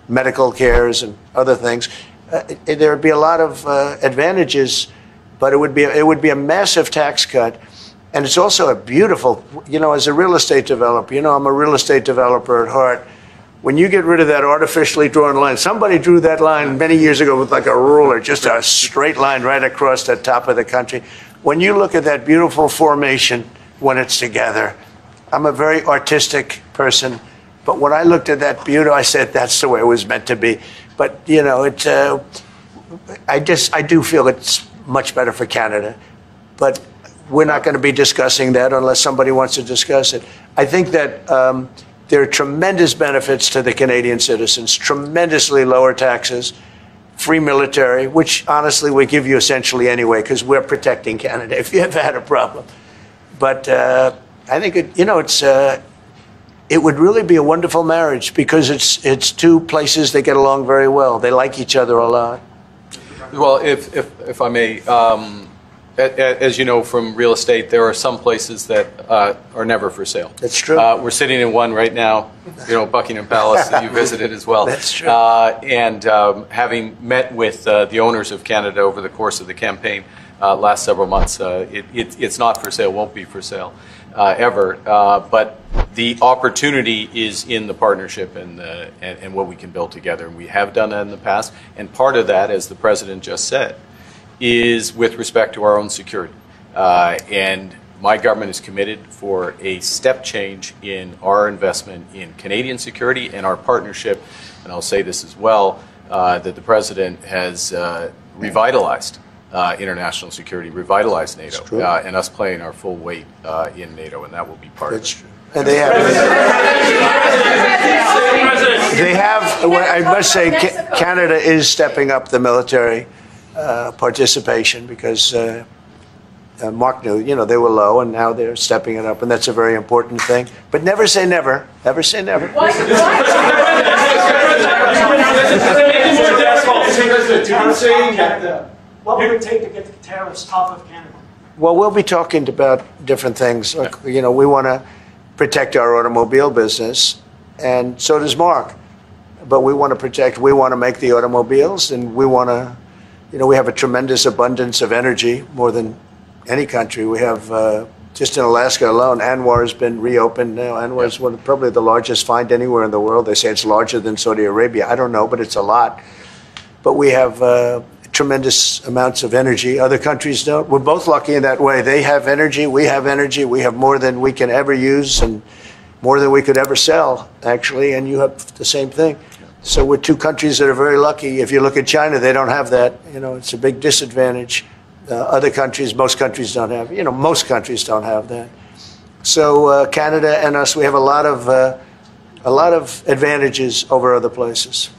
medical cares and other things. There would be a lot of advantages, but it would be a massive tax cut. And it's also a beautiful, as a real estate developer, I'm a real estate developer at heart. When you get rid of that artificially drawn line, somebody drew that line many years ago with like a ruler, just a straight line right across the top of the country. When you look at that beautiful formation when it's together, I'm a very artistic person, but when I looked at that beauty, I said that's the way it was meant to be. But I do feel it's much better for Canada, but we're not going to be discussing that unless somebody wants to discuss it. I think that there are tremendous benefits to the Canadian citizens, tremendously lower taxes, free military, which honestly we give you essentially anyway because we're protecting Canada if you ever had a problem. But I think it would really be a wonderful marriage because it's two places that get along very well. They like each other a lot. Well, if I may, as you know from real estate, there are some places that are never for sale. That's true. We're sitting in one right now, Buckingham Palace that you visited as well. That's true. And having met with the owners of Canada over the course of the campaign last several months, it's not for sale, won't be for sale ever. But the opportunity is in the partnership and what we can build together. And we have done that in the past. And part of that, as the President just said, is with respect to our own security. And my government is committed for a step change in our investment in Canadian security and our partnership, and I'll say this as well, that the President has revitalized international security, revitalized NATO, and us playing our full weight in NATO, and that will be part of it. True. And they have, I must say, Canada is stepping up the military participation because Mark knew, they were low and now they're stepping it up, and that's a very important thing. But never say never. Never say never. What would it take to get the tariffs off of Canada? Well, we'll be talking about different things. Like, we want to protect our automobile business, and so does Mark. But we want to make the automobiles, and we want to, we have a tremendous abundance of energy, more than any country. We have, just in Alaska alone, Anwar has been reopened now. Anwar is probably the largest find anywhere in the world. They say it's larger than Saudi Arabia. I don't know, but it's a lot. But we have tremendous amounts of energy. Other countries don't. We're both lucky in that way. They have energy. We have energy. We have more than we can ever use and more than we could ever sell, actually. And you have the same thing. So we're two countries that are very lucky. If you look at China, they don't have that. It's a big disadvantage. Other countries, most countries don't have. Most countries don't have that. So Canada and us, we have a lot of advantages over other places.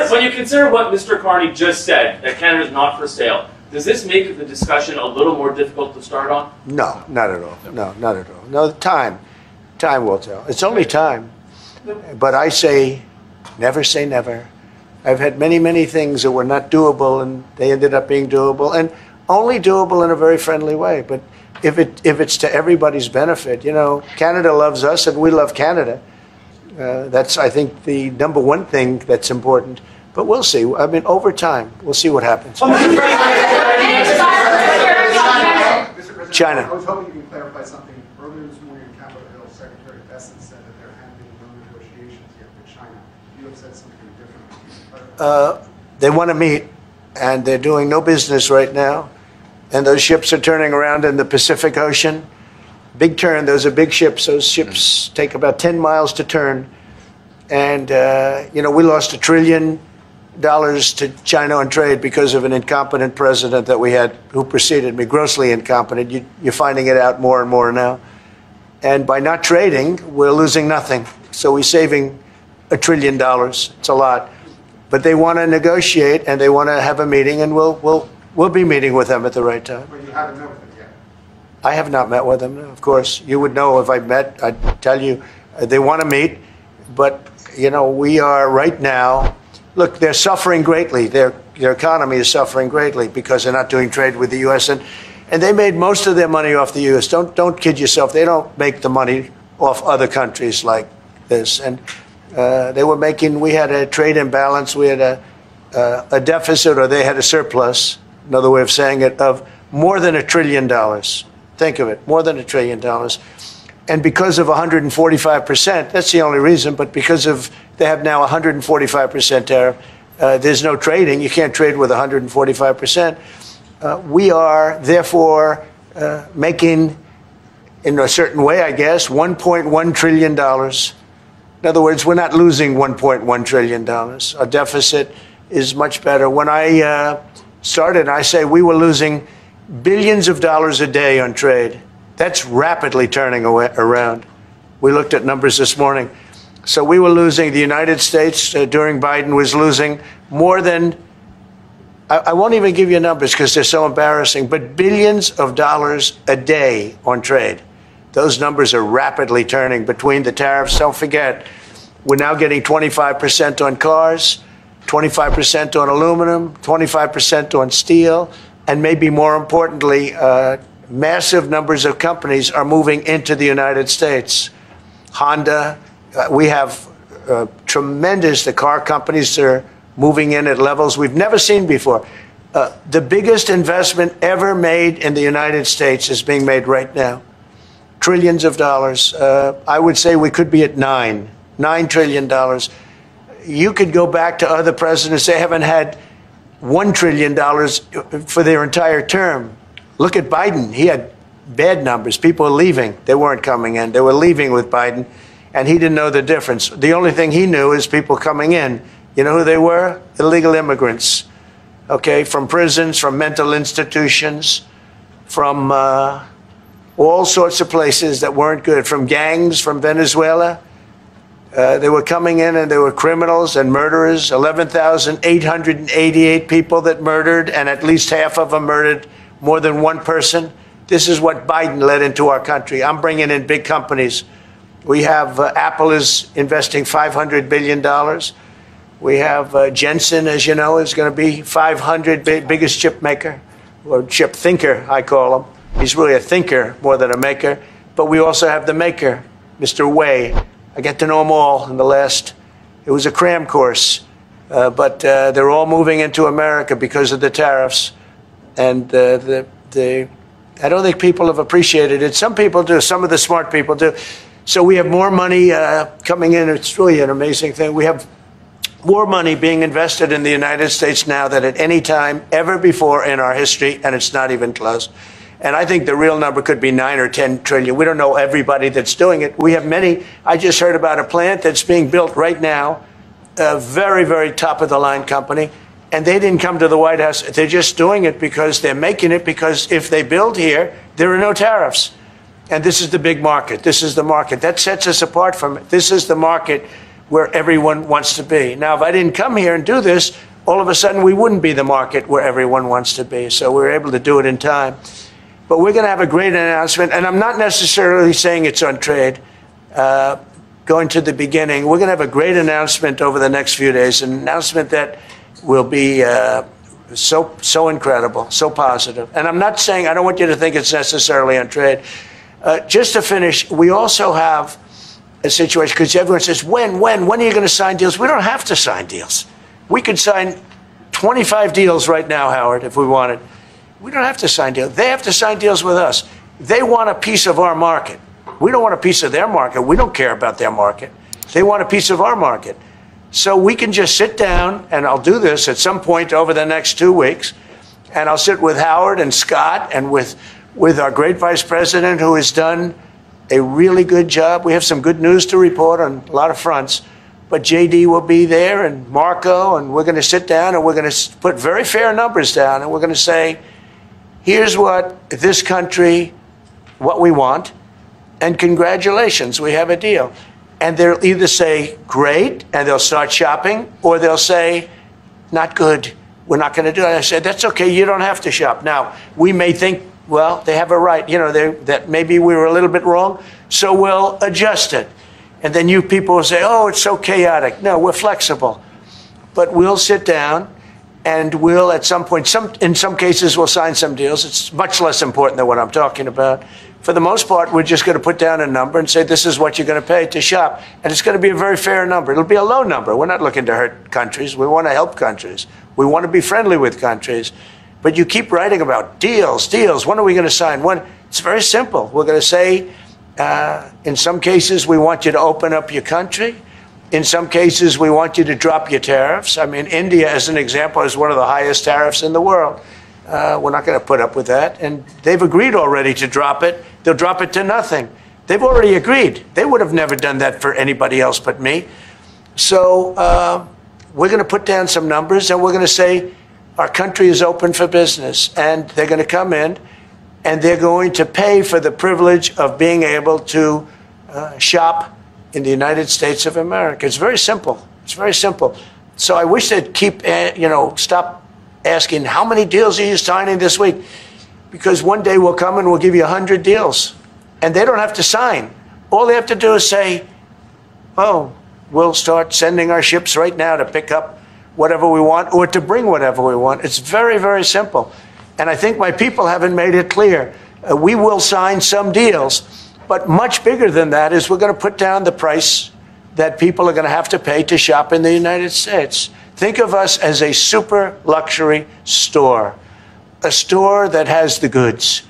When you consider what Mr. Carney just said, that Canada is not for sale, does this make the discussion a little more difficult to start on? No, not at all. No, not at all. No, time will tell. It's only time. But I say, never say never. I've had many, many things that were not doable, and they ended up being doable, and only doable in a very friendly way. But if it's to everybody's benefit, Canada loves us, and we love Canada. That's, I think, the number one thing that's important. But we'll see. I mean, over time, we'll see what happens. China. I was hoping you could clarify something. Earlier this morning in Capitol Hill, Secretary Besson said that there have been no negotiations yet with China. You have said something different. They want to meet, and they're doing no business right now. And those ships are turning around in the Pacific Ocean. Big turn. Those are big ships. Those ships take about 10 miles to turn. And, we lost $1 trillion to China on trade because of an incompetent president that we had who preceded me, grossly incompetent. You're finding it out more and more now. And by not trading, we're losing nothing. So we're saving $1 trillion. It's a lot. But they want to negotiate, and they want to have a meeting, and we'll be meeting with them at the right time. But you haven't met with them yet? I have not met with them, of course. You would know if I met. I'd tell you. They want to meet, but, we are right now. Look, they're suffering greatly. Their economy is suffering greatly because they're not doing trade with the U.S. And they made most of their money off the U.S. Don't kid yourself. They don't make the money off other countries like this. And we had a trade imbalance, we had a deficit, or they had a surplus, another way of saying it, of more than $1 trillion. Think of it, more than $1 trillion. And because of 145%, that's the only reason, but because of they have now 145% tariff, there's no trading. You can't trade with 145%. We are, therefore, making, in a certain way, I guess, $1.1 trillion. In other words, we're not losing $1.1 trillion. Our deficit is much better. When I started, I say we were losing billions of dollars a day on trade. That's rapidly turning around. We looked at numbers this morning. So we were losing, the United States during Biden was losing more than, I won't even give you numbers because they're so embarrassing, but billions of dollars a day on trade. Those numbers are rapidly turning between the tariffs. Don't forget, we're now getting 25% on cars, 25% on aluminum, 25% on steel, and maybe more importantly, massive numbers of companies are moving into the United States. Honda, we have tremendous, the car companies are moving in at levels we've never seen before. The biggest investment ever made in the United States is being made right now. Trillions of dollars. I would say we could be at $9 trillion. You could go back to other presidents. They haven't had $1 trillion for their entire term. Look at Biden. He had bad numbers. People were leaving. They weren't coming in. They were leaving with Biden, and he didn't know the difference. The only thing he knew is people coming in. You know who they were? Illegal immigrants, okay, from prisons, from mental institutions, from all sorts of places that weren't good, from gangs, from Venezuela. They were coming in and they were criminals and murderers, 11,888 people that murdered, and at least half of them murdered more than one person. This is what Biden led into our country. I'm bringing in big companies. We have Apple is investing $500 billion. We have Jensen, as you know, is going to be 500 biggest chip maker, or chip thinker, I call him. He's really a thinker more than a maker. But we also have the maker, Mr. Wei. I get to know them all in the last, it was a cram course. But they're all moving into America because of the tariffs. And I don't think people have appreciated it. Some people do. Some of the smart people do. So we have more money coming in. It's really an amazing thing. We have more money being invested in the United States now than at any time ever before in our history, and it's not even close. And I think the real number could be 9 or 10 trillion. We don't know everybody that's doing it. We have many. I just heard about a plant that's being built right now, a very, very top-of-the-line company, and they didn't come to the White House. They're just doing it because they're making it because if they build here, there are no tariffs. And this is the big market. This is the market. That sets us apart from it. This is the market where everyone wants to be. Now, if I didn't come here and do this, all of a sudden we wouldn't be the market where everyone wants to be. So we're able to do it in time. But we're going to have a great announcement. And I'm not necessarily saying it's on trade. Going to the beginning, we're going to have a great announcement over the next few days, an announcement that will be so incredible, so positive. And I'm not saying, I don't want you to think it's necessarily on trade. Just to finish, we also have a situation, because everyone says, when are you going to sign deals? We don't have to sign deals. We could sign 25 deals right now, Howard, if we wanted. We don't have to sign deals. They have to sign deals with us. They want a piece of our market. We don't want a piece of their market. We don't care about their market. They want a piece of our market. So we can just sit down, and I'll do this at some point over the next 2 weeks, and I'll sit with Howard and Scott and with our great vice president, who has done a really good job. We have some good news to report on a lot of fronts, but JD will be there and Marco, and we're going to sit down and we're going to put very fair numbers down, and we're going to say, here's what this country, what we want, and congratulations, we have a deal. And they'll either say, great, and they'll start shopping, or they'll say, not good, we're not going to do it. I said, that's okay, you don't have to shop. Now, we may think, well, they have a right, that maybe we were a little bit wrong, so we'll adjust it. And then you people will say, oh, it's so chaotic. No, we're flexible. But we'll sit down and we'll, at some point, in some cases, we'll sign some deals. It's much less important than what I'm talking about. for the most part, we're just going to put down a number and say, this is what you're going to pay to shop. And it's going to be a very fair number. It'll be a low number. We're not looking to hurt countries. We want to help countries. We want to be friendly with countries. But you keep writing about deals. When are we going to sign? It's very simple. We're going to say, in some cases, we want you to open up your country. In some cases, we want you to drop your tariffs. I mean, India, as an example, has one of the highest tariffs in the world. We're not going to put up with that. And they've agreed already to drop it. They'll drop it to nothing. They've already agreed. They would have never done that for anybody else but me. So we're going to put down some numbers, and we're going to say our country is open for business. And they're going to come in, and they're going to pay for the privilege of being able to shop in the United States of America. It's very simple. It's very simple. So I wish they'd stop asking, how many deals are you signing this week? Because one day we'll come and we'll give you 100 deals. And they don't have to sign. All they have to do is say, oh, we'll start sending our ships right now to pick up whatever we want or to bring whatever we want. It's very, very simple. And I think my people haven't made it clear. We will sign some deals, but much bigger than that is we're going to put down the price that people are going to have to pay to shop in the United States. Think of us as a super luxury store, a store that has the goods.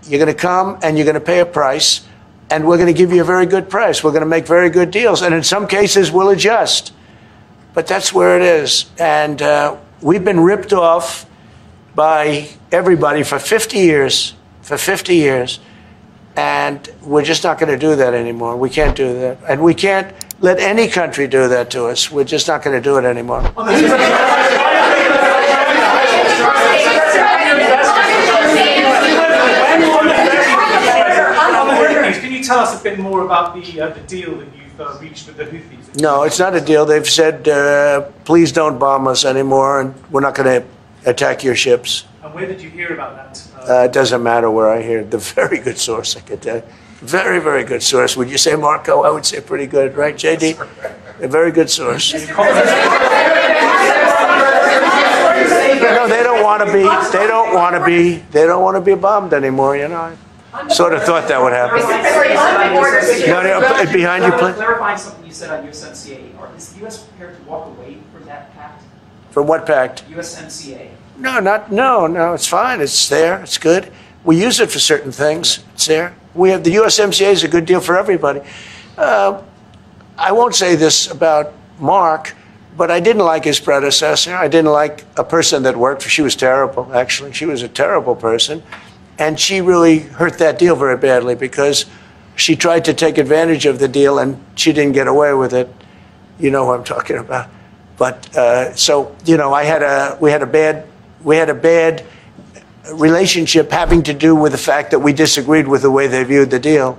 You're going to come and you're going to pay a price, and we're going to give you a very good price. We're going to make very good deals, and in some cases we'll adjust. But that's where it is. And we've been ripped off by everybody for 50 years, and we're just not going to do that anymore. We can't do that. And we can't let any country do that to us. We're just not going to do it anymore. Can you tell us a bit more about the deal that you've reached with the Houthis? No, it's not a deal. They've said, please don't bomb us anymore, and we're not going to attack your ships. And where did you hear about that? It doesn't matter where I hear it. The very good source, I could tell you. Very, very good source. Would you say, Marco? I would say pretty good, right, JD? A very good source. No, they don't want to be. They don't want to be. They don't want to be bombed anymore. You know, I sort of thought that would happen. No, behind you, please. Clarifying something you said on USMCA. Is the U.S. prepared to walk away from that pact? From what pact? USMCA. No. It's fine. It's there. It's good. We use it for certain things. It's there. We have the USMCA is a good deal for everybody. I won't say this about Mark, but I didn't like his predecessor. I didn't like a person that worked for. She was terrible, actually. She was a terrible person. And she really hurt that deal very badly because she tried to take advantage of the deal and she didn't get away with it. You know who I'm talking about. But so, you know, we had a bad relationship having to do with the fact that we disagreed with the way they viewed the deal.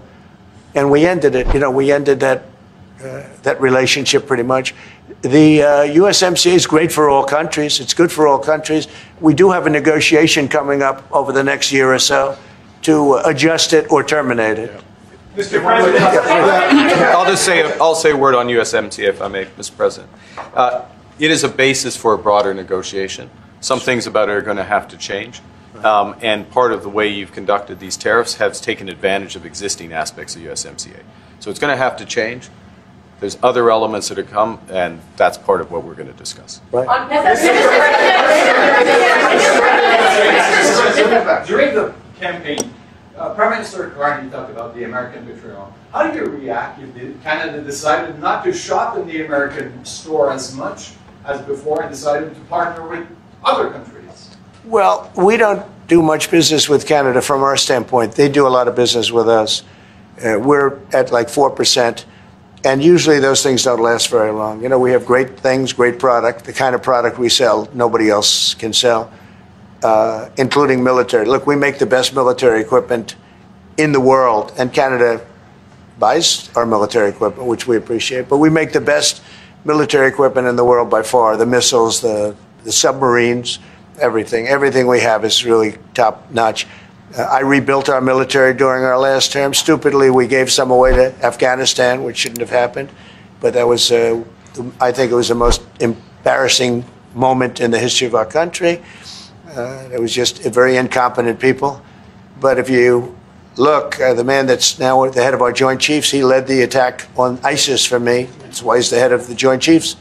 And we ended it. You know, we ended that relationship pretty much. The USMCA is great for all countries. It's good for all countries. We do have a negotiation coming up over the next year or so to adjust it or terminate it. Mr. President. I'll say a word on USMCA, if I may, Mr. President. It is a basis for a broader negotiation. Some things about it are going to have to change. And part of the way you've conducted these tariffs has taken advantage of existing aspects of USMCA. So it's going to have to change. There's other elements that are come, and that's part of what we're going to discuss. Right. During the campaign, Prime Minister Carney talked about the American betrayal. How do you react if Canada decided not to shop in the American store as much as before and decided to partner with other countries? Well, we don't do much business with Canada from our standpoint. They do a lot of business with us. We're at like 4%. And usually those things don't last very long. You know, we have great things, great product. The kind of product we sell, nobody else can sell, including military. Look, we make the best military equipment in the world, and Canada buys our military equipment, which we appreciate. But we make the best military equipment in the world by far. The missiles, the submarines, everything. Everything we have is really top notch. I rebuilt our military during our last term. Stupidly, we gave some away to Afghanistan, which shouldn't have happened. But that was, I think it was the most embarrassing moment in the history of our country. It was just very incompetent people. But if you look, the man that's now the head of our Joint Chiefs, he led the attack on ISIS for me. That's why he's the head of the Joint Chiefs.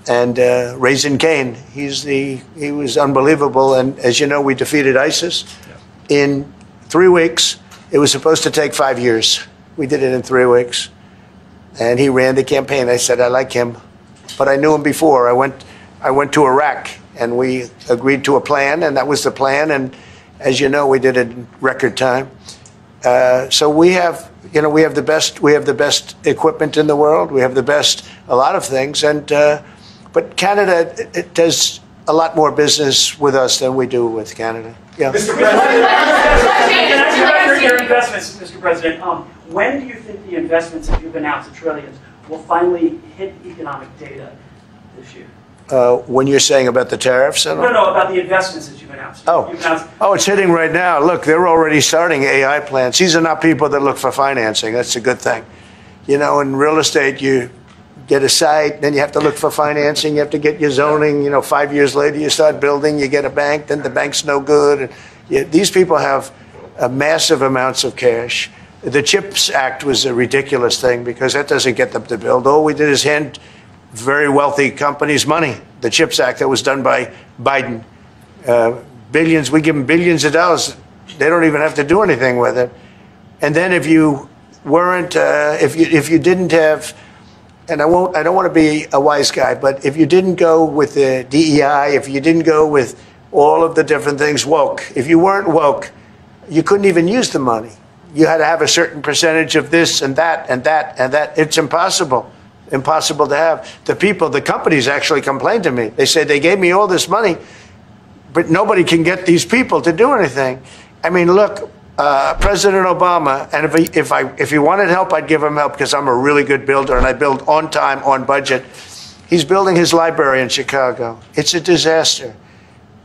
And Raising Cane, he was unbelievable. And as you know, we defeated ISIS in 3 weeks. It was supposed to take 5 years. We did it in 3 weeks. And he ran the campaign. I said, I like him. But I knew him before. I went to Iraq, and we agreed to a plan, and that was the plan. And as you know, we did it in record time. So we have the best equipment in the world. We have the best, a lot of things. And but Canada, it does a lot more business with us than we do with Canada. Yeah. Mr. President, can I ask about your investments, Mr. President? When do you think the investments that you've announced, the trillions, will finally hit economic data this year? When you're saying about the tariffs? No, about the investments that you've announced. Oh, it's hitting right now. Look, they're already starting AI plants. These are not people that look for financing. That's a good thing. You know, in real estate, you get a site, then you have to look for financing. You have to get your zoning. You know, 5 years later, you start building. You get a bank, then the bank's no good. And these people have massive amounts of cash. The CHIPS Act was a ridiculous thing because that doesn't get them to build. All we did is hand very wealthy companies money. The CHIPS Act that was done by Biden, billions. We give them billions of dollars. They don't even have to do anything with it. And then if you weren't, if you didn't have, and I don't want to be a wise guy, but if you didn't go with the DEI, if you didn't go with all of the different things woke, if you weren't woke, you couldn't even use the money. You had to have a certain percentage of this and that and that and that. It's impossible to have. The companies actually complained to me. They said they gave me all this money, but nobody can get these people to do anything. I mean, look, President Obama, and if he wanted help, I'd give him help because I'm a really good builder and I build on time, on budget. He's building his library in Chicago. It's a disaster.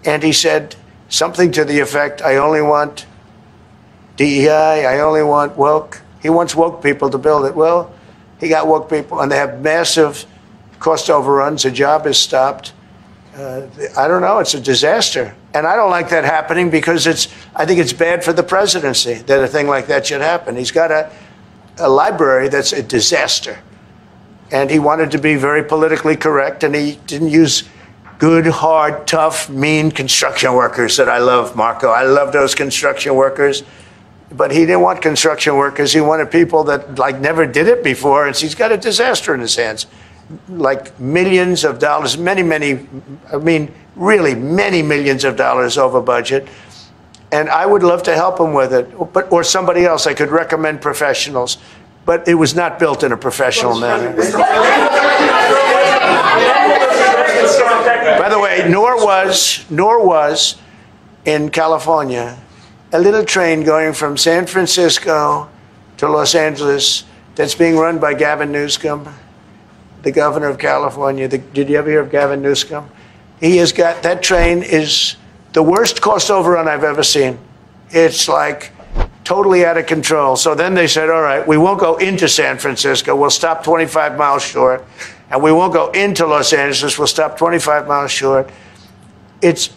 And he said something to the effect, I only want DEI, I only want woke. He wants woke people to build it. Well, he got woke people, and they have massive cost overruns. A job is stopped. I don't know. It's a disaster. And I don't like that happening because I think it's bad for the presidency that a thing like that should happen. He's got a library that's a disaster. And he wanted to be very politically correct, and he didn't use good, hard, tough, mean construction workers that I love, Marco. I love those construction workers. But he didn't want construction workers. He wanted people that never did it before. And he's got a disaster in his hands, like millions of dollars, many millions of dollars over budget. And I would love to help him with it, or somebody else. I could recommend professionals, but it was not built in a professional manner. By the way, nor was in California a little train going from San Francisco to Los Angeles that's being run by Gavin Newsom, the governor of California. Did you ever hear of Gavin Newsom? He has got, that train is the worst cost overrun I've ever seen. It's like totally out of control. So then they said, all right, we won't go into San Francisco. We'll stop 25 miles short. And we won't go into Los Angeles. We'll stop 25 miles short. It's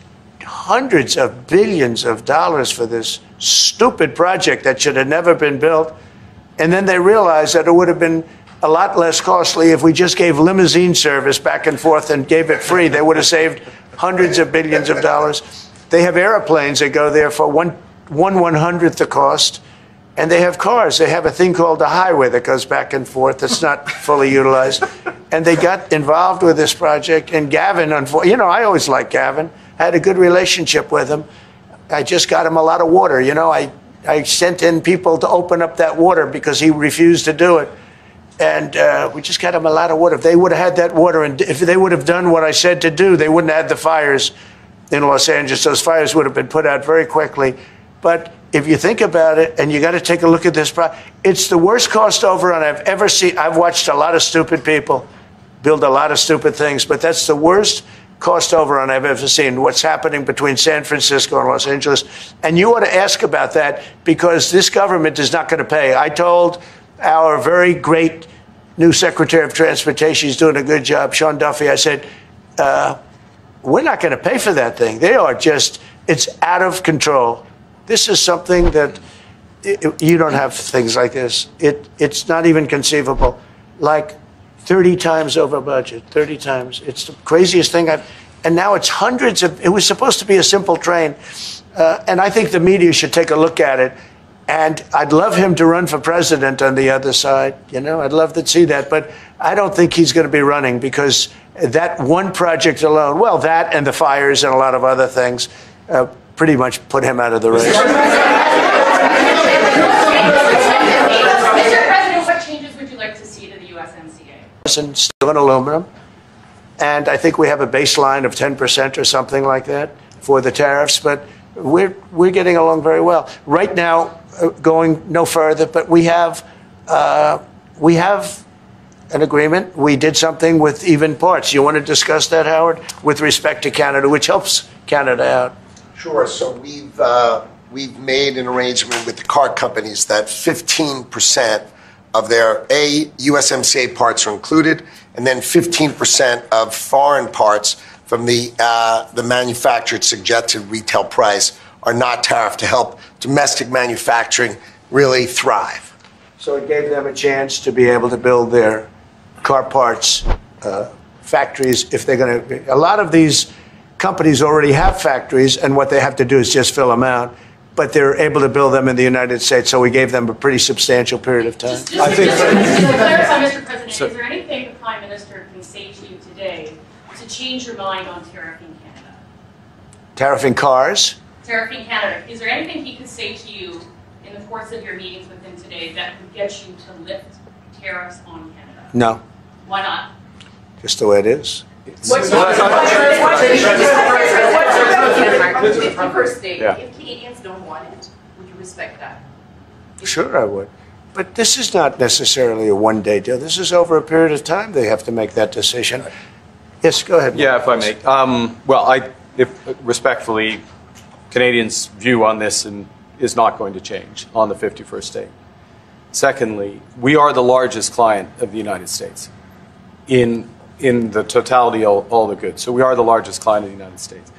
hundreds of billions of dollars for this stupid project that should have never been built. And then they realized that it would have been a lot less costly if we just gave limousine service back and forth and gave it free. They would have saved hundreds of billions of dollars. They have airplanes that go there for one 100th the cost. And they have cars. They have a thing called the highway that goes back and forth that's not fully utilized. And they got involved with this project. And Gavin, I always liked Gavin. I had a good relationship with him. I just got him a lot of water. I sent in people to open up that water because he refused to do it. And we just got him a lot of water. If they would have had that water, and if they would have done what I said to do, they wouldn't have had the fires in Los Angeles. Those fires would have been put out very quickly. But if you think about it, and you got to take a look at this, it's the worst cost overrun I've ever seen. I've watched a lot of stupid people build a lot of stupid things, but that's the worst cost overrun I've ever seen, what's happening between San Francisco and Los Angeles. And you ought to ask about that because this government is not going to pay. I told our very great new Secretary of Transportation, he's doing a good job, Sean Duffy, I said, we're not going to pay for that thing. It's out of control. This is something that you don't have things like this. It's not even conceivable. Like 30 times over budget, 30 times. It's the craziest thing and now it's hundreds of, it was supposed to be a simple train. And I think the media should take a look at it. And I'd love him to run for president on the other side. You know, I'd love to see that. But I don't think he's going to be running because that one project alone, well, that and the fires and a lot of other things, pretty much put him out of the race. Mr. President, what changes would you like to see to the USMCA? And steel and aluminum. And I think we have a baseline of 10% or something like that for the tariffs. But we're getting along very well. Right now, going no further, but we have an agreement. We did something with even parts. You want to discuss that, Howard, with respect to Canada, which helps Canada out? Sure. So we've made an arrangement with the car companies that 15% of their USMCA parts are included, and then 15% of foreign parts from the manufactured suggested retail price are not tariffed to help domestic manufacturing really thrive. So it gave them a chance to be able to build their car parts factories if they're going to. A lot of these companies already have factories, and what they have to do is just fill them out. But they're able to build them in the United States, so we gave them a pretty substantial period of time. Just to clarify, Mr. President, is there anything the Prime Minister can say to you today to change your mind on tariffing Canada? Tariffing cars? Tariffing Canada. Is there anything he could say to you in the course of your meetings with him today that would get you to lift tariffs on Canada? No. Why not? Just the way it is. What's the first state? Yeah. If Canadians don't want it, would you respect that? Sure, I would. But this is not necessarily a one-day deal. This is over a period of time they have to make that decision. Yes, go ahead. Yeah, if I may. Well, respectfully, Canadians' view on this is not going to change on the 51st state. Secondly, we are the largest client of the United States in the totality of all the goods. So we are the largest client of the United States.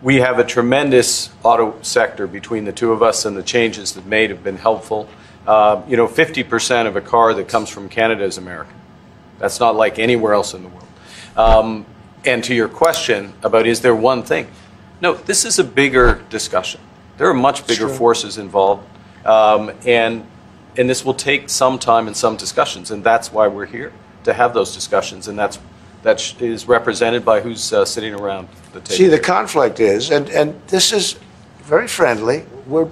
We have a tremendous auto sector between the two of us, and the changes that made have been helpful. 50% of a car that comes from Canada is American. That's not like anywhere else in the world. And to your question about is there one thing? No, this is a bigger discussion. There are much bigger forces involved, and this will take some time and some discussions, and that's why we're here, to have those discussions, and that is represented by who's sitting around the table. See, the conflict is, and this is very friendly. We're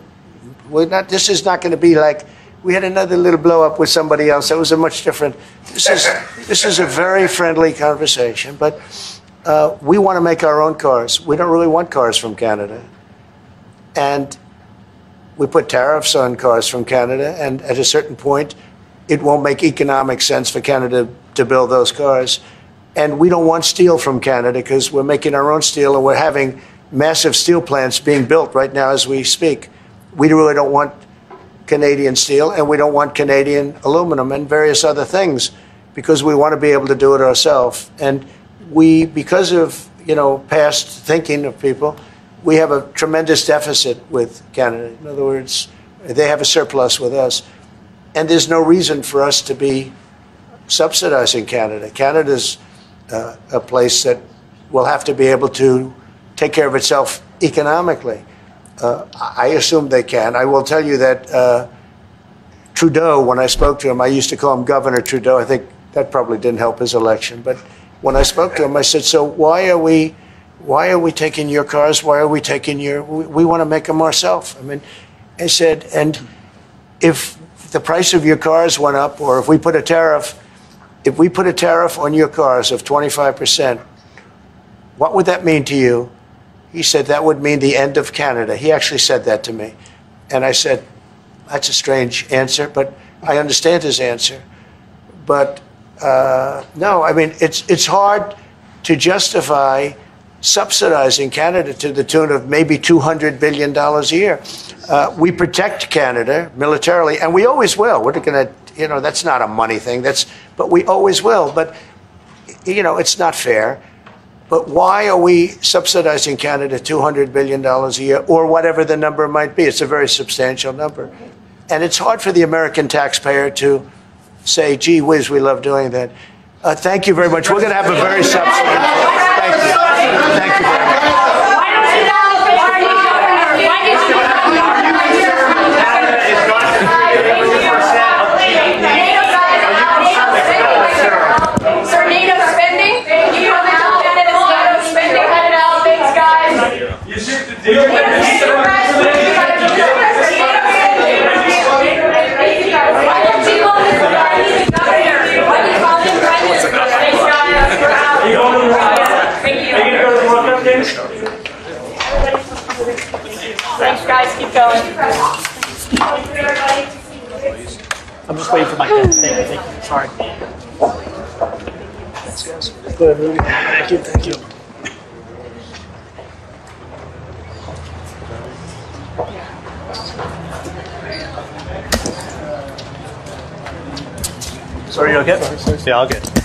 not. This is not going to be like we had another little blow up with somebody else. That was a much different. This is a very friendly conversation, but we want to make our own cars. We don't really want cars from Canada, and we put tariffs on cars from Canada, and at a certain point, it won't make economic sense for Canada to build those cars. And we don't want steel from Canada because we're making our own steel, and we're having massive steel plants being built right now as we speak. We really don't want Canadian steel, and we don't want Canadian aluminum and various other things because we want to be able to do it ourselves. And we, because of past thinking of people, we have a tremendous deficit with Canada. In other words, they have a surplus with us. And there's no reason for us to be subsidizing Canada. Canada's a place that will have to be able to take care of itself economically. I assume they can. I will tell you that Trudeau, when I spoke to him, I used to call him Governor Trudeau. I think that probably didn't help his election. But when I spoke to him, I said, so why are we taking your cars? Why are we taking we want to make them ourselves. I mean, I said, and if the price of your cars went up, or if we put a tariff on your cars of 25%, what would that mean to you? He said, that would mean the end of Canada. He actually said that to me. And I said, that's a strange answer, but I understand his answer. But no, I mean, it's hard to justify subsidizing Canada to the tune of maybe $200 billion a year. We protect Canada militarily, and we always will. We're going to, that's not a money thing. But we always will. But, it's not fair. But why are we subsidizing Canada $200 billion a year, or whatever the number might be? It's a very substantial number. And it's hard for the American taxpayer to say, gee whiz, we love doing that. Thank you very much. We're going to have a very substantive. Thank you. Thank you very much. Sir, NATO spending? Do you have how Canada's NATO spending headed out? Thanks, guys. You should deal with Why don't you call Mr. Carney the governor? Why do you call him Prime Minister? Thanks, guys. We're out. Thank you. Are you going to go to the World Cup games? Thanks, guys. Keep going. I'm just waiting for my pen. Thank you. Sorry. Thanks, guys. Go ahead, Rudy. Thank you. Thank you. Sorry, you okay? Yeah, all good.